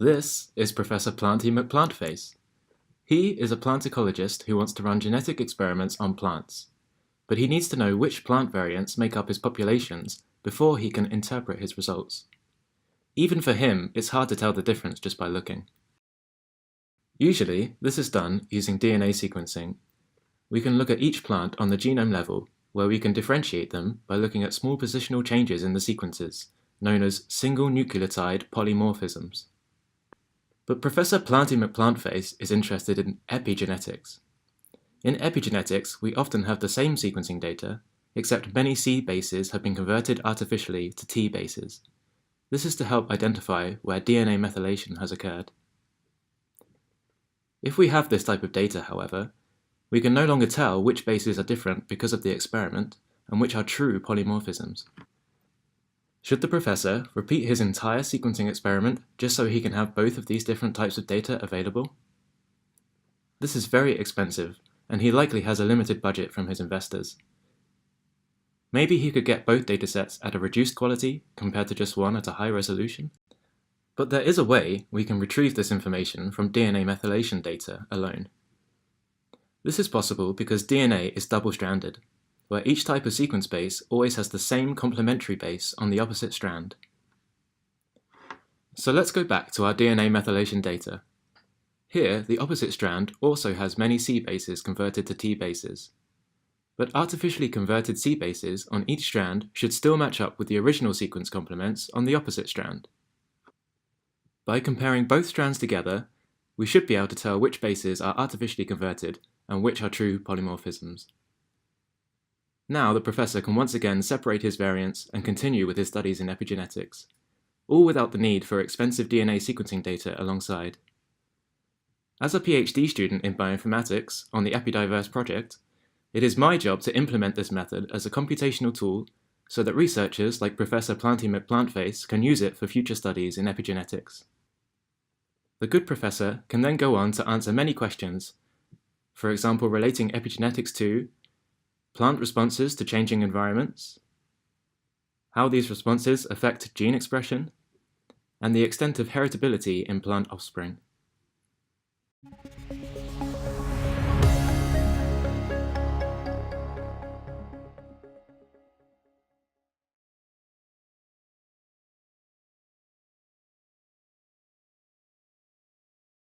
This is Professor Planty McPlantface. He is a plant ecologist who wants to run genetic experiments on plants, but he needs to know which plant variants make up his populations before he can interpret his results. Even for him, it's hard to tell the difference just by looking. Usually, this is done using DNA sequencing. We can look at each plant on the genome level, where we can differentiate them by looking at small positional changes in the sequences, known as single nucleotide polymorphisms. But Professor Planty McPlantface is interested in epigenetics. In epigenetics, we often have the same sequencing data, except many C bases have been converted artificially to T bases. This is to help identify where DNA methylation has occurred. If we have this type of data, however, we can no longer tell which bases are different because of the experiment and which are true polymorphisms. Should the professor repeat his entire sequencing experiment just so he can have both of these different types of data available? This is very expensive, and he likely has a limited budget from his investors. Maybe he could get both datasets at a reduced quality compared to just one at a high resolution. But there is a way we can retrieve this information from DNA methylation data alone. This is possible because DNA is double-stranded, where each type of sequence base always has the same complementary base on the opposite strand. So let's go back to our DNA methylation data. Here, the opposite strand also has many C bases converted to T bases. But artificially converted C bases on each strand should still match up with the original sequence complements on the opposite strand. By comparing both strands together, we should be able to tell which bases are artificially converted and which are true polymorphisms. Now the professor can once again separate his variants and continue with his studies in epigenetics, all without the need for expensive DNA sequencing data alongside. As a PhD student in bioinformatics on the Epidiverse project, it is my job to implement this method as a computational tool so that researchers like Professor Planty McPlantface can use it for future studies in epigenetics. The good professor can then go on to answer many questions, for example relating epigenetics to plant responses to changing environments, how these responses affect gene expression, and the extent of heritability in plant offspring.